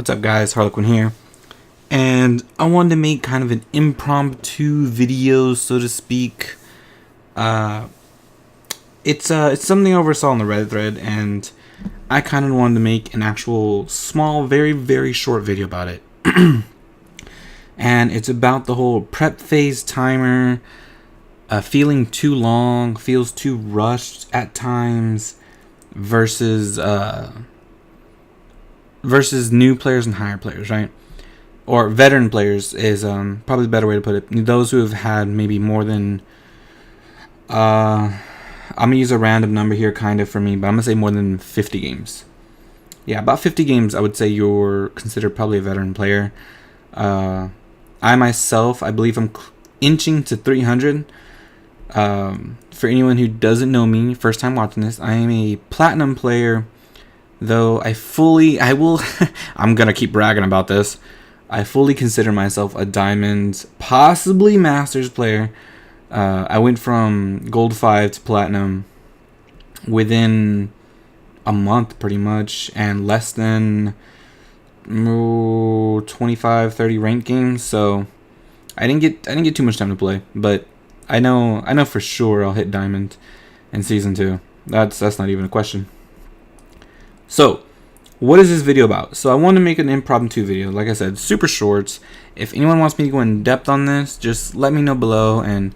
What's up guys, Harlequin here, and I wanted to make kind of an impromptu video, so to speak. It's something I oversaw on the Reddit thread, and I kind of wanted to make an actual small, very short video about it. And it's about the whole prep phase timer, feeling too long, feels too rushed at times, versus new players and higher players, right? Or veteran players is probably the better way to put it. Those who have had maybe more than, I'm gonna use a random number here kind of for me, but I'm gonna say more than 50 games. Yeah, about 50 games I would say you're considered probably a veteran player. I myself, I believe I'm inching to 300. For anyone who doesn't know me, first time watching this, I am a platinum player. Though I'm gonna keep bragging about this. I fully consider myself a diamond, possibly masters player. I went from gold 5 to platinum within a month pretty much, and less than 25-30 ranked games. So I didn't get too much time to play, but I know for sure I'll hit diamond in season 2. That's not even a question. So, what is this video about? So I want to make an impromptu video. Like I said, super short. If anyone wants me to go in depth on this, just let me know below, and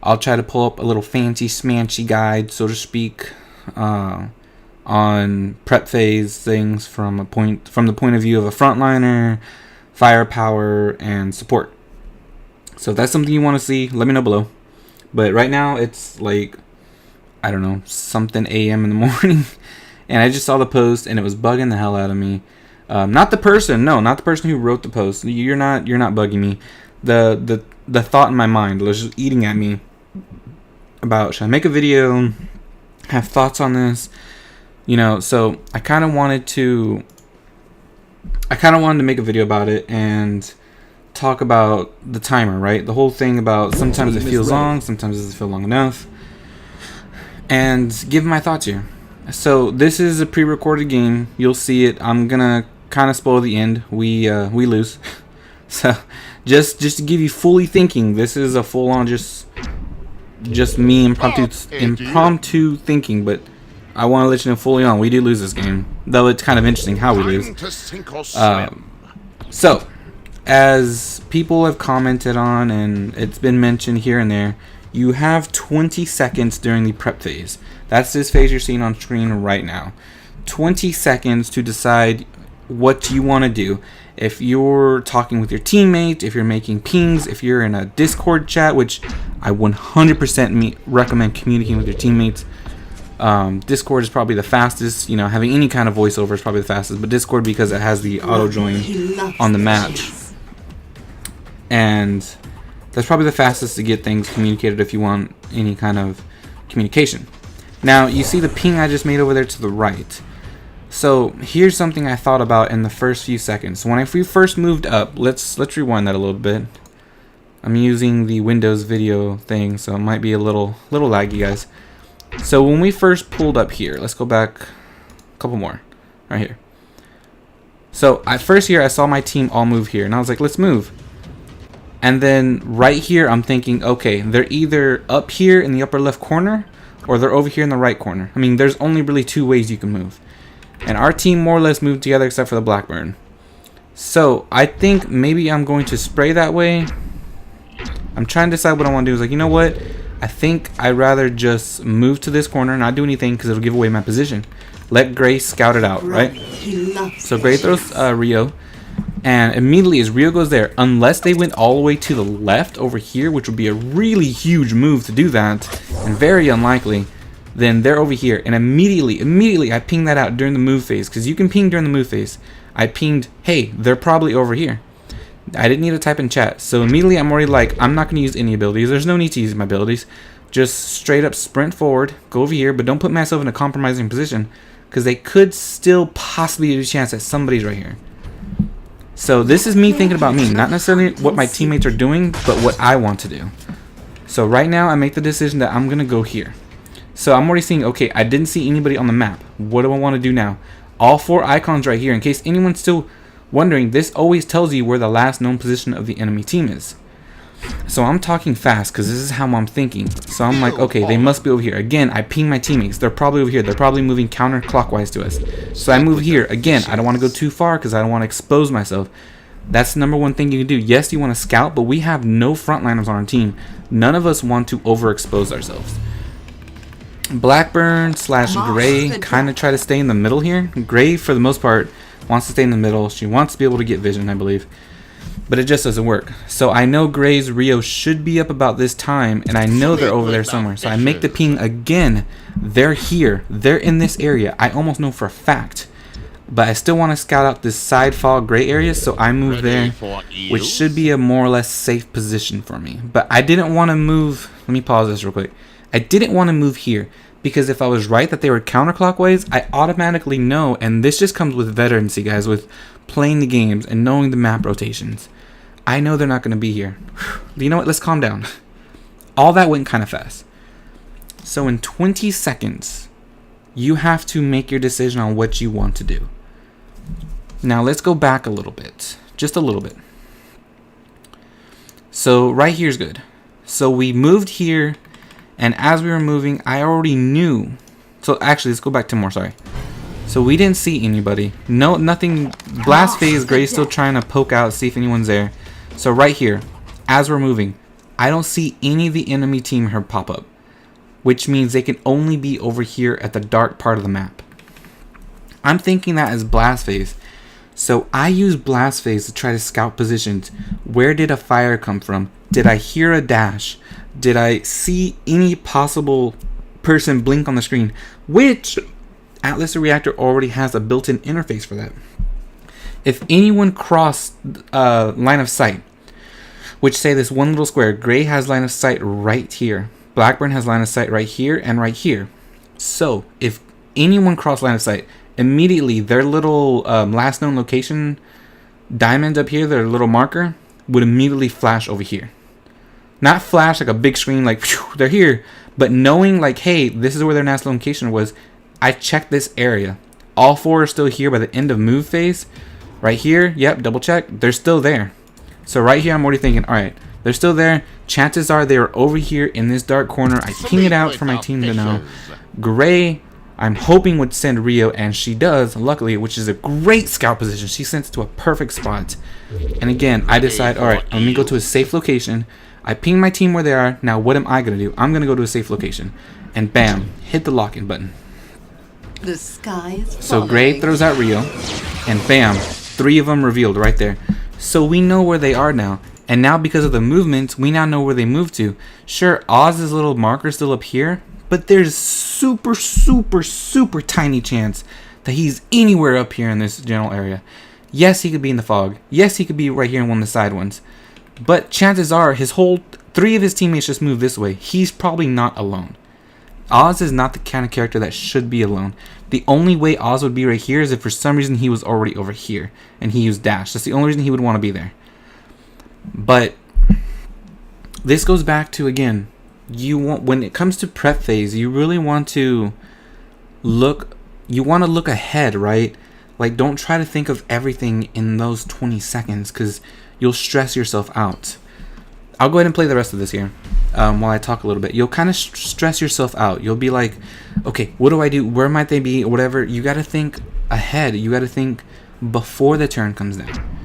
I'll try to pull up a little fancy smanchy guide, so to speak, on prep phase things from the point of view of a frontliner, firepower, and support. So if that's something you want to see, let me know below. But right now it's like, I don't know, something a.m. in the morning. And I just saw the post, and it was bugging the hell out of me. Not the person who wrote the post. You're not bugging me. The thought in my mind was just eating at me about, should I make a video, have thoughts on this, So I kind of wanted to make a video about it and talk about the timer, right? The whole thing about sometimes it feels long, sometimes it doesn't feel long enough, and give my thoughts here. So this is a pre-recorded game. You'll see it. I'm gonna kind of spoil the end. We lose. So just to give you fully thinking, this is a full-on just me impromptu thinking. But I want to let you know fully on, we do lose this game. Though it's kind of interesting how we lose. So as people have commented on, and it's been mentioned here and there, you have 20 seconds during the prep phase. That's this phase you're seeing on screen right now. 20 seconds to decide what you want to do. If you're talking with your teammates, if you're making pings, if you're in a Discord chat, which I 100% recommend communicating with your teammates. Discord is probably the fastest. Having any kind of voiceover is probably the fastest, but Discord, because it has the auto join on the match, and that's probably the fastest to get things communicated if you want any kind of communication. Now, you see the ping I just made over there to the right. So here's something I thought about in the first few seconds. When we first moved up, let's rewind that a little bit. I'm using the Windows video thing, so it might be a little laggy, guys. So when we first pulled up here, let's go back a couple more, right here. So at first here, I saw my team all move here, and I was like, let's move. And then right here, I'm thinking, okay, they're either up here in the upper left corner, or they're over here in the right corner. I mean, there's only really two ways you can move. And our team more or less moved together except for the Blackburn. So I think maybe I'm going to spray that way. I'm trying to decide what I want to do. Is like, you know what? I think I'd rather just move to this corner, not do anything, because it'll give away my position. Let Gray scout it out, right? So Gray throws Rio. And immediately as Rio goes there, unless they went all the way to the left over here, which would be a really huge move to do that, and very unlikely, then they're over here. And immediately I pinged that out during the move phase, because you can ping during the move phase. I pinged, hey, they're probably over here. I didn't need to type in chat. So immediately I'm already like, I'm not going to use any abilities. There's no need to use my abilities. Just straight up sprint forward, go over here, but don't put myself in a compromising position, because they could still possibly have a chance that somebody's right here. So this is me thinking about me, not necessarily what my teammates are doing, but what I want to do. So right now I make the decision that I'm going to go here. So I'm already seeing, okay, I didn't see anybody on the map. What do I want to do now? All 4 icons right here, in case anyone still wondering, this always tells you where the last known position of the enemy team is. So I'm talking fast because this is how I'm thinking. So I'm like, okay, they must be over here. Again, I ping my teammates. They're probably over here. They're probably moving counterclockwise to us. So I move here. Again, I don't want to go too far because I don't want to expose myself. That's the number one thing you can do. Yes, you want to scout, but we have no frontliners on our team. None of us want to overexpose ourselves. Blackburn / Gray kind of try to stay in the middle here. Gray, for the most part, wants to stay in the middle. She wants to be able to get vision, I believe. But it just doesn't work. So I know Gray's Rio should be up about this time, and I know they're over there somewhere. So I make the ping again. They're here. They're in this area. I almost know for a fact. But I still want to scout out this side fog gray area, so I move there, which should be a more or less safe position for me. But I didn't want to move. Let me pause this real quick. I didn't want to move here, because if I was right that they were counterclockwise, I automatically know, and this just comes with veterancy, guys, with playing the games and knowing the map rotations. I know they're not going to be here. You know what? Let's calm down. All that went kind of fast. So in 20 seconds, you have to make your decision on what you want to do. Now let's go back a little bit. Just a little bit. So right here is good. So we moved here, and as we were moving, I already knew. So actually, let's go back 10 more, sorry. So we didn't see anybody. No, nothing. Blast phase, Gray's still trying to poke out, see if anyone's there. So right here, as we're moving, I don't see any of the enemy team here pop up, which means they can only be over here at the dark part of the map. I'm thinking that as blast phase. So I use blast phase to try to scout positions. Where did a fire come from? Did I hear a dash? Did I see any possible person blink on the screen? Which Atlas Reactor already has a built-in interface for that. If anyone crossed line of sight, which say this one little square, Gray has line of sight right here. Blackburn has line of sight right here and right here. So if anyone crossed line of sight, immediately their little last known location diamond up here, their little marker, would immediately flash over here. Not flash like a big screen like, phew, they're here, but knowing like, hey, this is where their last location was. I checked this area. All four are still here by the end of move phase. Right here, yep, double check. They're still there. So right here, I'm already thinking, all right, they're still there. Chances are they are over here in this dark corner. I ping it out for my team to know. Gray, I'm hoping would send Rio, and she does, luckily, which is a great scout position. She sends it to a perfect spot. And again, I decide, all right, I'm going to go to a safe location. I ping my team where they are. Now, what am I going to do? I'm going to go to a safe location. And bam, hit the lock-in button. The sky is so Gray throws out Rio, and bam, 3 of them revealed right there. So we know where they are now. And now because of the movements, we now know where they moved to. Sure, Oz's little marker is still up here, but there's super tiny chance that he's anywhere up here in this general area. Yes, he could be in the fog. Yes, he could be right here in one of the side ones. But chances are his whole 3 of his teammates just moved this way. He's probably not alone. Oz is not the kind of character that should be alone. The only way Oz would be right here is if for some reason he was already over here and he used dash. That's the only reason he would want to be there. But this goes back to, again, you want, when it comes to prep phase, you really want to look ahead, right? Like, don't try to think of everything in those 20 seconds because you'll stress yourself out. I'll go ahead and play the rest of this here while I talk a little bit. You'll kind of stress yourself out. You'll be like, okay, what do I do? Where might they be? Or whatever. You got to think ahead. You got to think before the turn comes down.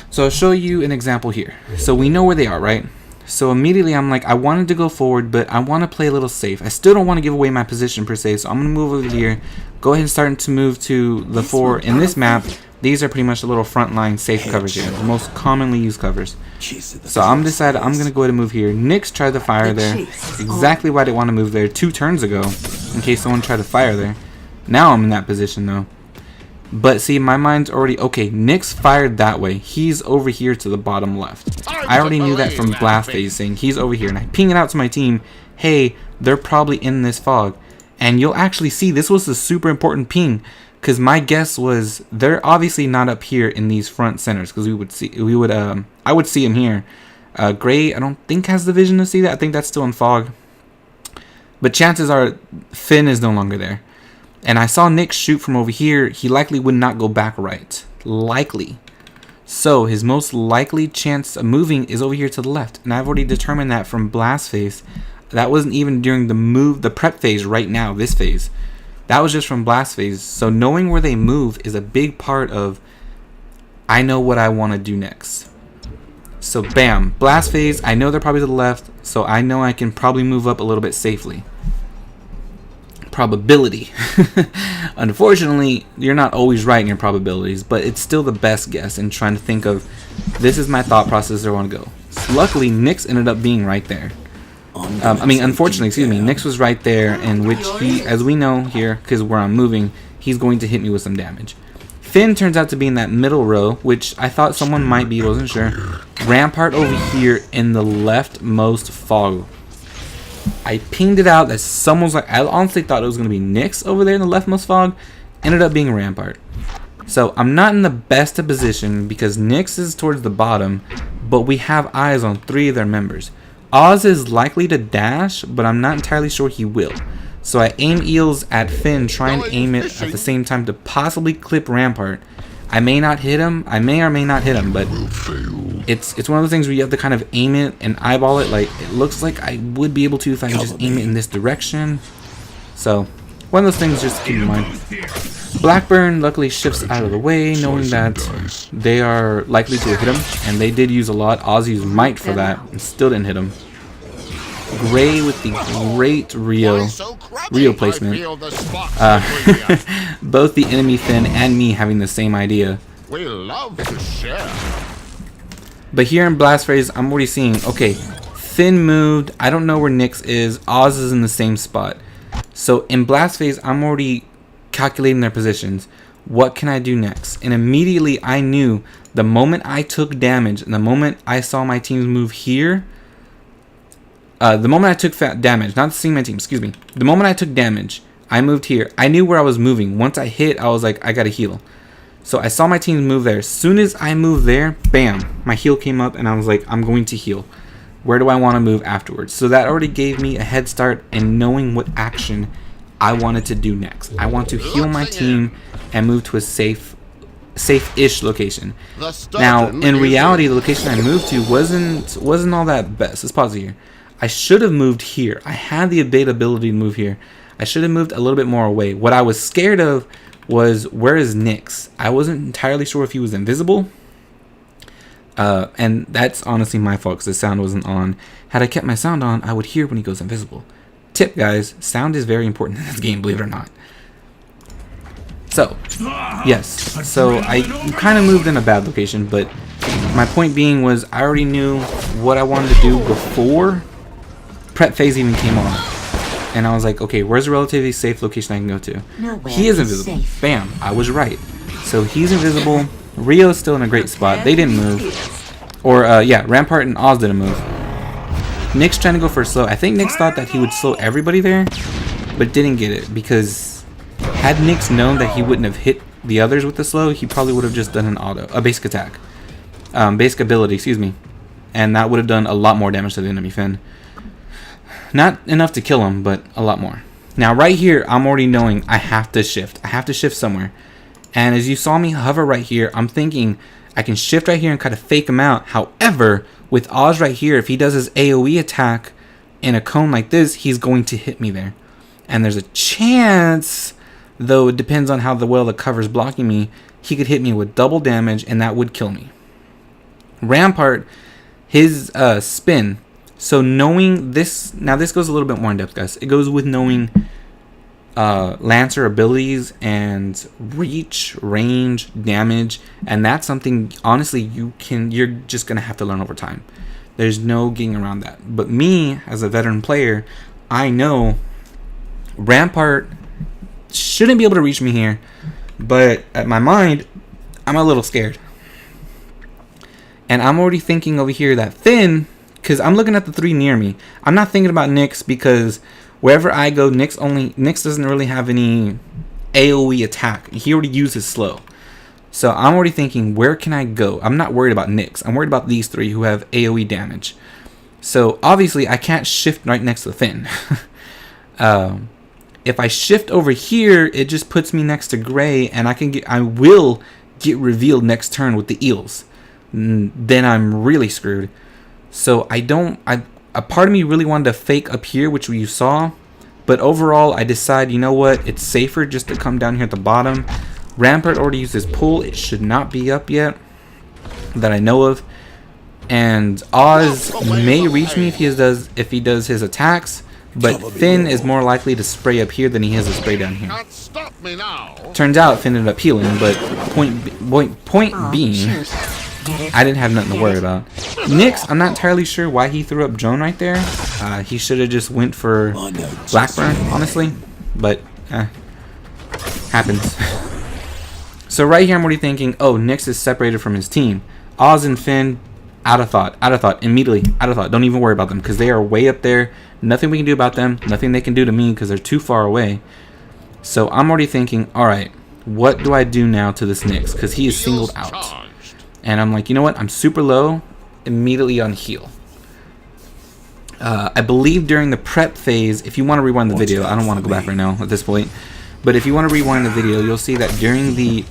So I'll show you an example here. So we know where they are, right? So immediately I'm like, I wanted to go forward, but I want to play a little safe. I still don't want to give away my position per se. So I'm going to move over here. Go ahead and start to move to the 4 in this map. These are pretty much the little frontline safe covers here, the most commonly used covers. So I'm decided I'm going to go ahead and move here. Nyx tried to fire there. Exactly why I didn't want to move there 2 turns ago, in case someone tried to fire there. Now I'm in that position though. But see, my mind's already, okay, Nyx fired that way. He's over here to the bottom left. I already knew that from blast phase, saying he's over here. And I ping it out to my team, hey, they're probably in this fog. And you'll actually see, this was a super important ping. Because my guess was they're obviously not up here in these front centers. Because I would see him here. Gray, I don't think has the vision to see that. I think that's still in fog. But chances are Finn is no longer there. And I saw Nyx shoot from over here. He likely would not go back right. Likely. So his most likely chance of moving is over here to the left. And I've already determined that from Blast Phase. That wasn't even during the prep phase right now, this phase. That was just from Blast Phase. So knowing where they move is a big part of, I know what I want to do next. So bam, Blast Phase, I know they're probably to the left, so I know I can probably move up a little bit safely. Probability. Unfortunately, you're not always right in your probabilities, but it's still the best guess in trying to think of, this is my thought process where I want to go. So luckily, Nyx ended up being right there. Unfortunately, excuse me, Nyx was right there, in which he, as we know here, because where I'm moving, he's going to hit me with some damage. Finn turns out to be in that middle row, which I thought someone might be, wasn't sure. Rampart over here in the leftmost fog. I pinged it out that someone's like, I honestly thought it was going to be Nyx over there in the leftmost fog. Ended up being Rampart. So I'm not in the best of position because Nyx is towards the bottom, but we have eyes on 3 of their members. Oz is likely to dash, but I'm not entirely sure he will. So I aim eels at Finn, trying to aim it at the same time to possibly clip Rampart. I may not hit him, I may or may not hit him, but it's one of those things where you have to kind of aim it and eyeball it. Like, it looks like I would be able to if I could just aim it in this direction. So, one of those things just to keep in mind. Blackburn luckily shifts out of the way, knowing that they are likely to hit him, and they did use a lot. Oz used Might for that, and still didn't hit him. Gray with the great Rio placement. Both the enemy Finn and me having the same idea. We love to share. But here in Blast Phase, I'm already seeing, okay, Finn moved. I don't know where Nyx is. Oz is in the same spot. So in Blast Phase, I'm already calculating their positions. What can I do next? And immediately I knew the moment I took damage and the moment I saw my teams move here, the moment I took damage, not seeing my team, excuse me. The moment I took damage, I moved here. I knew where I was moving. Once I hit, I was like, I gotta heal. So I saw my teams move there. As soon as I moved there, bam, my heal came up and I was like, I'm going to heal. Where do I want to move afterwards? So that already gave me a head start in knowing what action I wanted to do next. I want to heal my team and move to a safe-ish location. Now, in reality, the location I moved to wasn't all that best. Let's pause here. I should have moved here. I had the ability to move here. I should have moved a little bit more away. What I was scared of was, where is Nyx? I wasn't entirely sure if he was invisible. And that's honestly my fault because the sound wasn't on. Had I kept my sound on, I would hear when he goes invisible. Tip, guys, sound is very important in this game, believe it or not. So, yes. So I kind of moved in a bad location, but my point being was I already knew what I wanted to do before prep phase even came on. And I was like, okay, where's a relatively safe location I can go to? He is invisible. Bam, I was right. So he's invisible. Rio's still in a great spot. They didn't move. Or, yeah, Rampart and Oz didn't move. Nyx trying to go for a slow. I think Nyx thought that he would slow everybody there, but didn't get it. Because had Nyx known that he wouldn't have hit the others with the slow, he probably would have just done a basic attack. Basic ability, excuse me. And that would have done a lot more damage to the enemy Finn. Not enough to kill him, but a lot more. Now, right here, I'm already knowing I have to shift. I have to shift somewhere. And as you saw me hover right here, I'm thinking I can shift right here and kind of fake him out. However, with Oz right here, if he does his AoE attack in a cone like this, he's going to hit me there. And there's a chance, though it depends on how well the cover's blocking me, he could hit me with double damage and that would kill me. Rampart, his spin. So knowing this, now this goes a little bit more in depth, guys. It goes with knowing Lancer abilities and reach, range, damage, and that's something honestly you're just gonna have to learn over time. There's no getting around that. But me as a veteran player, I know Rampart shouldn't be able to reach me here, but at my mind, I'm a little scared. And I'm already thinking over here that Finn, because I'm looking at the 3 near me. I'm not thinking about Nyx because wherever I go, Nyx doesn't really have any AoE attack. He already used his slow. So I'm already thinking, where can I go? I'm not worried about Nyx. I'm worried about these 3 who have AoE damage. So obviously I can't shift right next to Finn. If I shift over here, it just puts me next to Gray, and I will get revealed next turn with the eels. then I'm really screwed. So a part of me really wanted to fake up here, which you saw, but overall I decide, you know what, it's safer just to come down here at the bottom. Rampart already used his pull. It should not be up yet that I know of. And Oz may reach me if he does his attacks, but Finn is more likely to spray up here than he is to spray down here. Turns out Finn ended up healing, but point being, I didn't have nothing to worry about. Nyx, I'm not entirely sure why he threw up drone right there. He should have just went for Blackburn, honestly, but happens. So right here I'm already thinking, oh, Nyx is separated from his team. Oz and Finn, out of thought, immediately out of thought. Don't even worry about them because they are way up there. Nothing we can do about them, nothing they can do to me because they're too far away. So I'm already thinking, alright, what do I do now to this Nyx? Because he is singled out. And I'm like, you know what? I'm super low, immediately on heal. I believe during the prep phase, if you want to rewind the video, I don't want to go back right now at this point. But if you want to rewind the video, you'll see that during the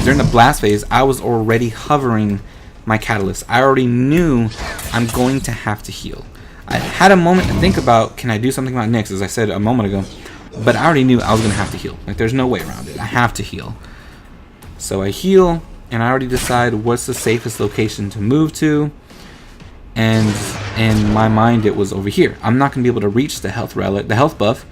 during the blast phase, I was already hovering my catalyst. I already knew I'm going to have to heal. I had a moment to think about, can I do something about Nyx, as I said a moment ago, but I already knew I was going to have to heal. Like, there's no way around it. I have to heal. So I heal, and I already decide what's the safest location to move to, and in my mind it was over here. I'm not going to be able to reach the health relic, the health buff,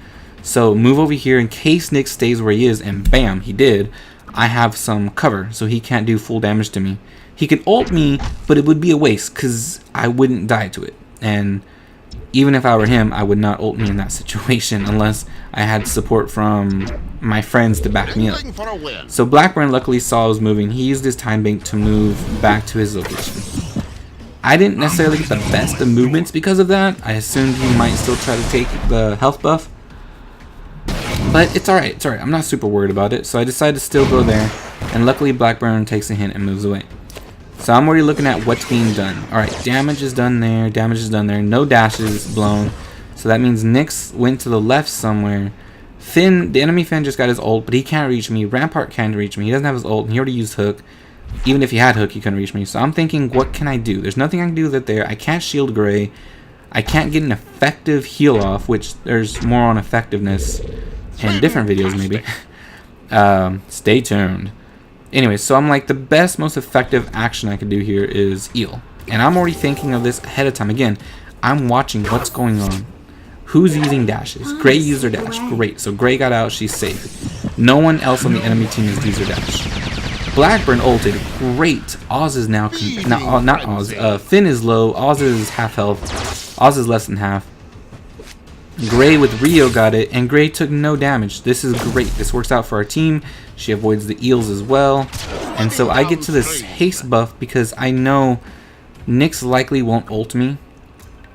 so move over here in case Nyx stays where he is, and bam, he did. I have some cover, so he can't do full damage to me. He could ult me, but it would be a waste, because I wouldn't die to it. And even if I were him, I would not ult me in that situation, unless I had support from my friends to back me up. So Blackburn luckily saw I was moving. He used his time bank to move back to his location. I didn't necessarily get the best of movements because of that. I assumed he might still try to take the health buff. But it's alright, it's alright. I'm not super worried about it. So I decided to still go there. And luckily Blackburn takes a hint and moves away. So I'm already looking at what's being done. Alright, damage is done there. Damage is done there. No dashes blown. So that means Nyx went to the left somewhere. Finn, the enemy Finn just got his ult, but he can't reach me. Rampart can't reach me. He doesn't have his ult, and he already used hook. Even if he had hook, he couldn't reach me. So I'm thinking, what can I do? There's nothing I can do with it there. I can't shield Gray. I can't get an effective heal off, which there's more on effectiveness in different videos maybe. Stay tuned. Anyway, so I'm like, the best, most effective action I could do here is heal. And I'm already thinking of this ahead of time. Again, I'm watching what's going on. Who's using dashes? Gray used her dash. Great. So Gray got out. She's safe. No one else on the enemy team has used her dash. Blackburn ulted. Great. Oz is now... not Oz. Finn is low. Oz is half health. Oz is less than half. Gray with Rio got it, and Gray took no damage. This is great. This works out for our team. She avoids the eels as well. And so I get to this haste buff because I know Nyx likely won't ult me.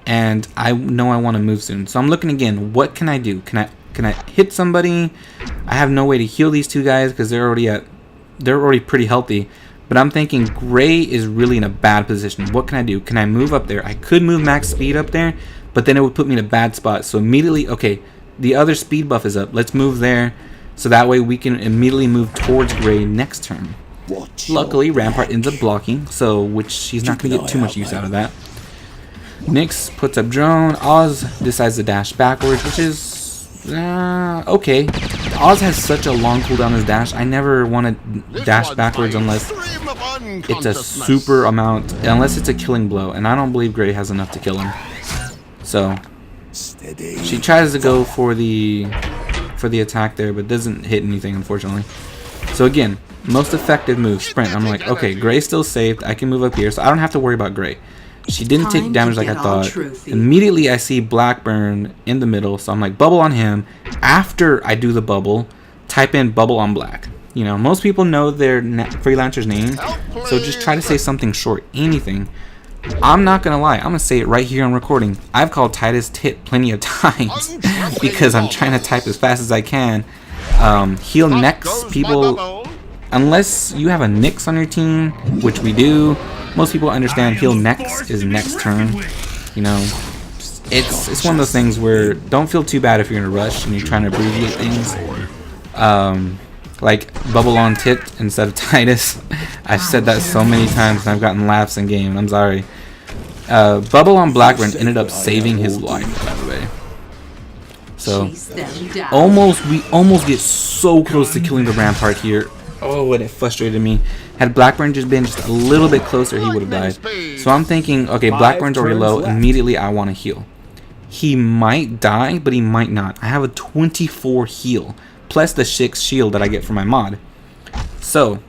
And I know I want to move soon. So I'm looking again. What can I do? Can I hit somebody? I have no way to heal these two guys because they're already pretty healthy. But I'm thinking Gray is really in a bad position. What can I do? Can I move up there? I could move max speed up there, but then it would put me in a bad spot. So immediately, okay, the other speed buff is up. Let's move there. So that way we can immediately move towards Gray next turn. Luckily, Rampart ends up blocking, so which she's not going to get too much use out of that. Nyx puts up drone. Oz decides to dash backwards, which is okay. Oz has such a long cooldown as dash. I never want to dash backwards unless it's a super amount, unless it's a killing blow, and I don't believe Gray has enough to kill him. So she tries to go for the attack there, but doesn't hit anything, unfortunately. So again, most effective move, sprint. I'm like, okay, Gray's still saved. I can move up here, so I don't have to worry about Gray. She didn't take damage like I thought. Immediately I see Blackburn in the middle, so I'm like, bubble on him. After I do the bubble, type in bubble on Black. You know, most people know their freelancer's name, so just try to say something short, anything. I'm not gonna lie, I'm gonna say it right here on recording. I've called Titus Tit plenty of times because I'm trying to type as fast as I can. Heal Nyx, people, unless you have a Nyx on your team, which we do. Most people understand heal Nyx is next turn. You know, it's one of those things where don't feel too bad if you're in a rush and you're trying to abbreviate things. like Bubble on Tit instead of Titus. I've said that so many times and I've gotten laughs in game. I'm sorry. Bubble on Blackburn ended up saving his life, by the way. So we almost get so close to killing the Rampart here. Oh, and it frustrated me. Had Blackburn just been just a little bit closer, he would have died. So I'm thinking, okay, Blackburn's already low. Immediately, I want to heal. He might die, but he might not. I have a 24 heal, plus the 6 shield that I get from my mod. So,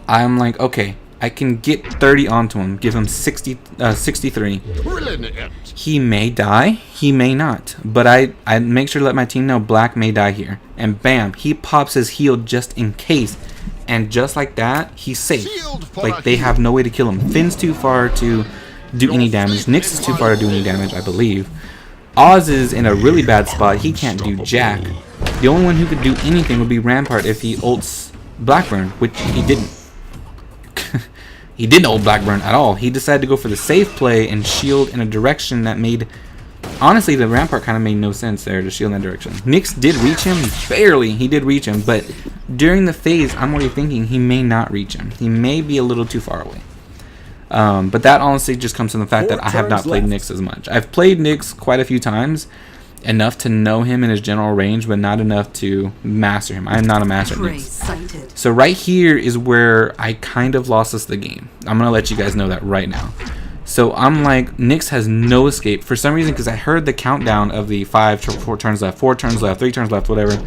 I'm like, okay, I can get 30 onto him, give him 63. He may die, he may not. But I make sure to let my team know Black may die here. And bam, he pops his heal just in case. And just like that, he's safe. Like, they have no way to kill him. Finn's too far to do any damage. Nyx is too far to do any damage, I believe. Oz is in a really bad spot. He can't do jack. The only one who could do anything would be Rampart if he ults Blackburn, which he didn't. He didn't ult Blackburn at all. He decided to go for the safe play and shield in a direction that made... Honestly, the Rampart kind of made no sense there to shield in that direction. Nyx did reach him, barely. He did reach him, but during the phase, I'm already thinking he may not reach him. He may be a little too far away. But that honestly just comes from the fact that I have not played Nyx as much. I've played Nyx quite a few times, enough to know him in his general range, but not enough to master him. I am not a master at Nyx. So right here is where I kind of lost us the game. I'm going to let you guys know that right now. So I'm like, Nyx has no escape. For some reason, because I heard the countdown of the 4 turns left, 4 turns left, 3 turns left, whatever.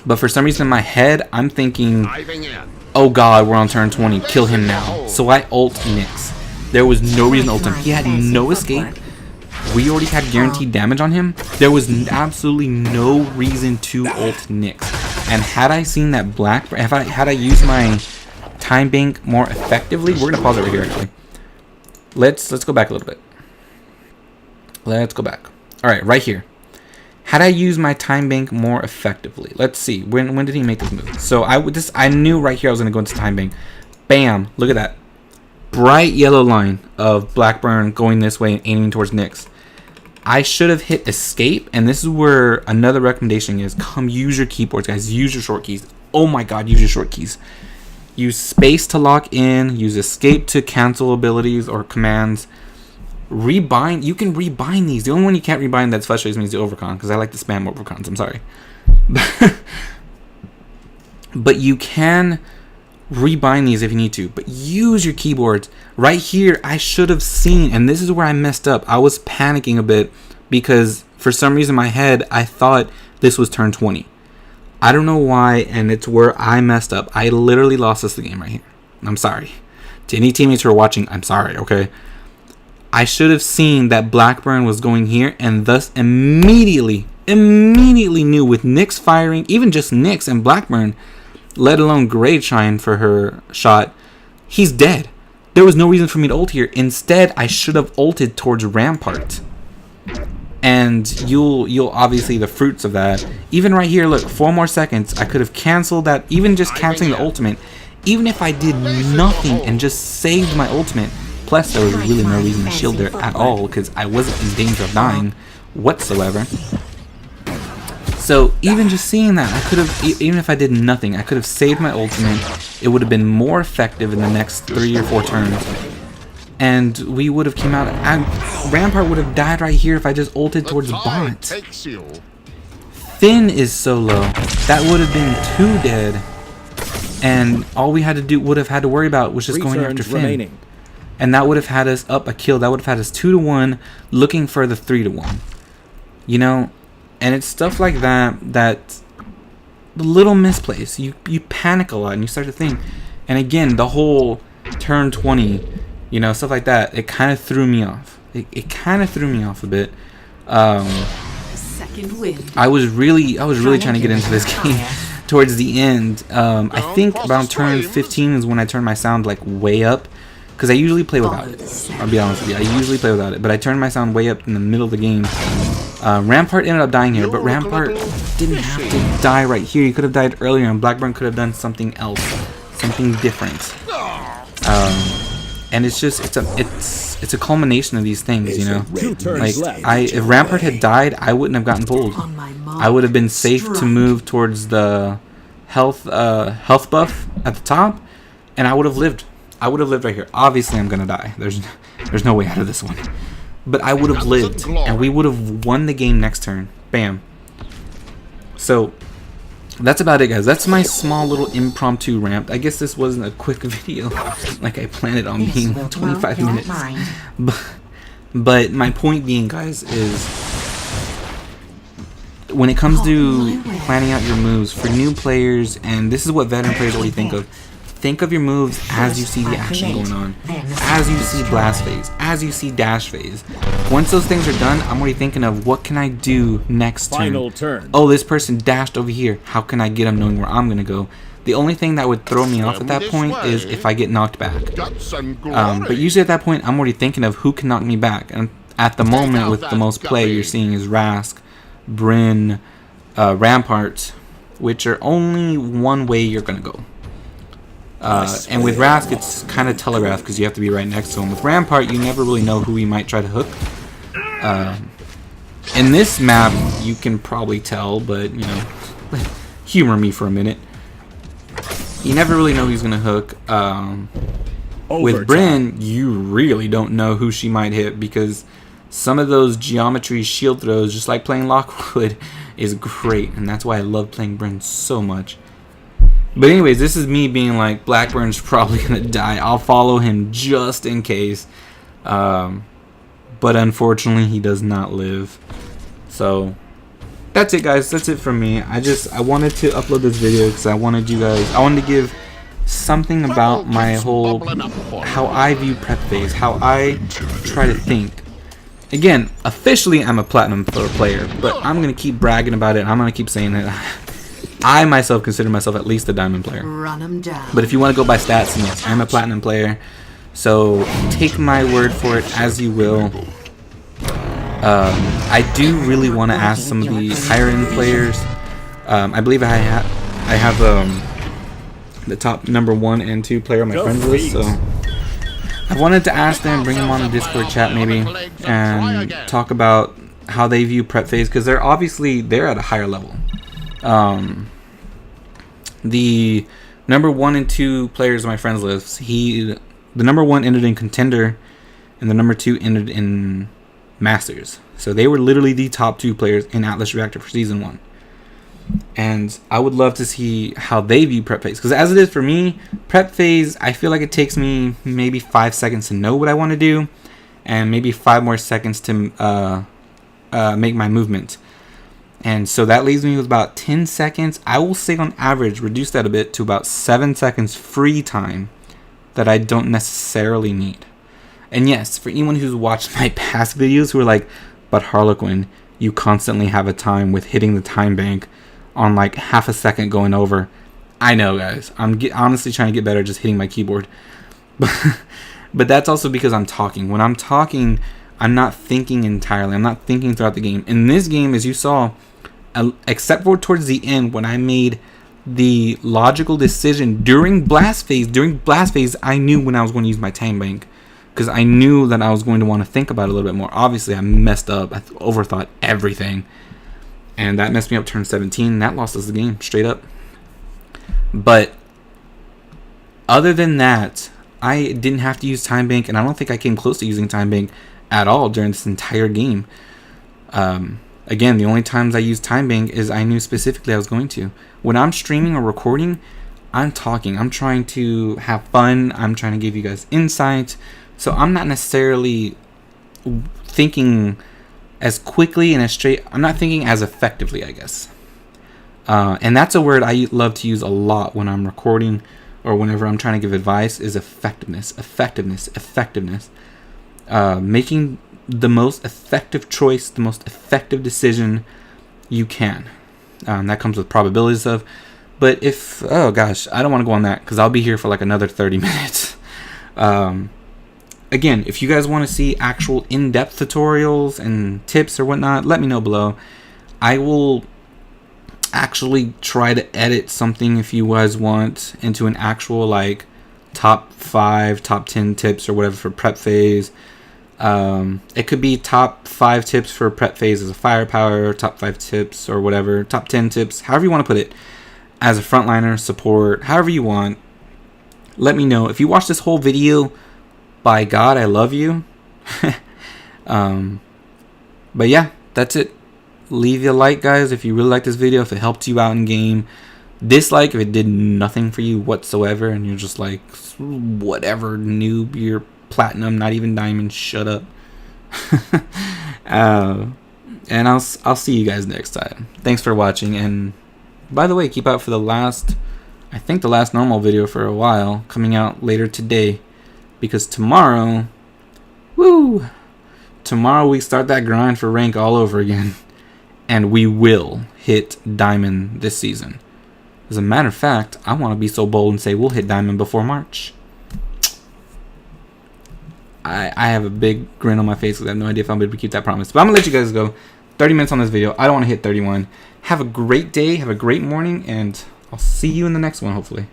But for some reason in my head, I'm thinking, oh god, we're on turn 20, kill him now. So I ult Nyx. There was no reason to ult him. He had no escape. We already had guaranteed damage on him. There was absolutely no reason to ult Nyx. And had I seen that had I used my time bank more effectively, we're gonna pause it right here actually. Let's go back a little bit. Let's go back. All right, right here. Had I used my time bank more effectively, let's see. When did he make this move? So I knew right here I was gonna go into time bank. Bam! Look at that bright yellow line of Blackburn going this way and aiming towards Nyx. I should have hit escape, and this is where another recommendation is: come use your keyboards, guys. Use your short keys. Oh my God, use your short keys. Use space to lock in. Use escape to cancel abilities or commands. Rebind. You can rebind these. The only one you can't rebind that frustrates me is the overcon, because I like to spam overcons. I'm sorry. But you can rebind these if you need to. But use your keyboards. Right here, I should have seen, and this is where I messed up. I was panicking a bit because for some reason in my head, I thought this was turn 20. I don't know why, and it's where I messed up. I literally lost us the game right here. I'm sorry. To any teammates who are watching, I'm sorry, okay? I should have seen that Blackburn was going here, and thus immediately knew with Nyx firing, even just Nyx and Blackburn, let alone Greydshine for her shot, he's dead. There was no reason for me to ult here. Instead, I should have ulted towards Rampart. And you'll obviously the fruits of that. Even right here, look, 4 more seconds. I could have canceled that, even just canceling the ultimate. Even if I did nothing and just saved my ultimate. Plus, there was really no reason to shield there at all, because I wasn't in danger of dying whatsoever. So even just seeing that, I could have, even if I did nothing, I could have saved my ultimate. It would have been more effective in the next 3 or 4 turns. And we would have came out. Rampart would have died right here if I just ulted towards bot. Finn is so low. That would have been 2 dead. And all we had to do would have had to worry about was just going after Finn. And that would have had us up a kill. That would have had us 2-1, looking for the 3-1. You know, and it's stuff like that little misplays. You panic a lot and you start to think. And again, the whole turn 20. You know, stuff like that. It kind of threw me off. It kind of threw me off a bit. Second wind. I was really trying to get into this game towards the end. I think around turn 15 is when I turned my sound like way up, because I usually play without it. I'll be honest with you. I usually play without it, but I turned my sound way up in the middle of the game. Rampart ended up dying here, but Rampart didn't have to die right here. He could have died earlier, and Blackburn could have done something else, something different. And it's just it's a culmination of these things, you know. Like if Rampart had died, I wouldn't have gotten pulled. I would have been safe to move towards the health buff at the top, and I would have lived. I would have lived right here. Obviously, I'm gonna die. There's no way out of this one. But I would have lived, and we would have won the game next turn. Bam. So that's about it, guys. That's my small little impromptu rant. I guess this wasn't a quick video like I planned it on being 25 minutes. But my point being, guys, is when it comes to planning out your moves for new players, and this is what veteran players already think of your moves as you see the action going on, as you see blast phase, as you see dash phase. Once those things are done, I'm already thinking of what can I do next turn. Oh, this person dashed over here. How can I get them knowing where I'm going to go? The only thing that would throw me off at that point is if I get knocked back. But usually at that point, I'm already thinking of who can knock me back. And at the moment, with the most play you're seeing is Rask, Bryn, Rampart, which are only one way you're going to go. And with Rask, it's kind of telegraphed because you have to be right next to him. With Rampart, you never really know who he might try to hook. In this map, you can probably tell, but, you know, humor me for a minute. You never really know who he's going to hook. With Bryn, you really don't know who she might hit because some of those geometry shield throws, just like playing Lockwood, is great. And that's why I love playing Bryn so much. But anyways, this is me being like, Blackburn's probably going to die. I'll follow him just in case. But unfortunately, he does not live. So that's it, guys. That's it from me. I wanted to upload this video because I wanted to give something about my whole, how I view prep phase, how I try to think. Again, officially I'm a platinum player, but I'm going to keep bragging about it. I'm going to keep saying it. I myself consider myself at least a diamond player. Run 'em down. But if you want to go by stats, then yes, I'm a platinum player. So take my word for it as you will. I do really want to ask some of the higher end players. I believe I have the top number 1 and 2 player on my friends list. So I wanted to ask them, bring them on the Discord chat maybe, and talk about how they view prep phase because they're at a higher level. The number 1 and 2 players on my friends list, the number 1 ended in contender and the number 2 ended in masters. So they were literally the top 2 players in Atlas Reactor for season 1. And I would love to see how they view prep phase, because as it is for me, prep phase, I feel like it takes me maybe 5 seconds to know what I want to do and maybe 5 more seconds to make my movement. And so that leaves me with about 10 seconds. I will say on average, reduce that a bit to about 7 seconds free time that I don't necessarily need. And yes, for anyone who's watched my past videos who are like, but Harlequin, you constantly have a time with hitting the time bank on like half a second going over. I know, guys. I'm honestly trying to get better at just hitting my keyboard. But that's also because I'm talking. When I'm talking, I'm not thinking entirely. I'm not thinking throughout the game. In this game, as you saw, except for towards the end when I made the logical decision during blast phase, I knew when I was going to use my time bank because I knew that I was going to want to think about it a little bit more. Obviously, I messed up. I overthought everything. And that messed me up turn 17. That lost us the game, straight up. But other than that, I didn't have to use time bank, and I don't think I came close to using time bank at all during this entire game. Again, the only times I use time bank is I knew specifically I was going to. When I'm streaming or recording, I'm talking. I'm trying to have fun. I'm trying to give you guys insight. So I'm not necessarily thinking as quickly and as straight. I'm not thinking as effectively, I guess. And that's a word I love to use a lot when I'm recording or whenever I'm trying to give advice is effectiveness. Making the most effective choice, the most effective decision you can. That comes with probability stuff. But if, oh gosh, I don't want to go on that because I'll be here for like another 30 minutes. Again, if you guys want to see actual in-depth tutorials and tips or whatnot, let me know below. I will actually try to edit something if you guys want into an actual like top 5, top 10 tips or whatever for prep phase. It could be top 5 tips for prep phase as a firepower, top 5 tips or whatever, top 10 tips, however you want to put it. as a frontliner, support, however you want. Let me know. If you watch this whole video, by God, I love you. But yeah, that's it. Leave a like, guys, if you really like this video, if it helped you out in game. Dislike if it did nothing for you whatsoever and you're just like, whatever, noob, you're platinum, not even diamond, shut up. And I'll see you guys next time. Thanks for watching, and by the way, keep out for the last, I think the last normal video for a while, coming out later today, because tomorrow, tomorrow we start that grind for rank all over again, and we will hit diamond this season. As a matter of fact, I want to be so bold and say we'll hit diamond before March. I have a big grin on my face because I have no idea if I'm able to keep that promise. But I'm going to let you guys go. 30 minutes on this video. I don't want to hit 31. Have a great day. Have a great morning. And I'll see you in the next one, hopefully.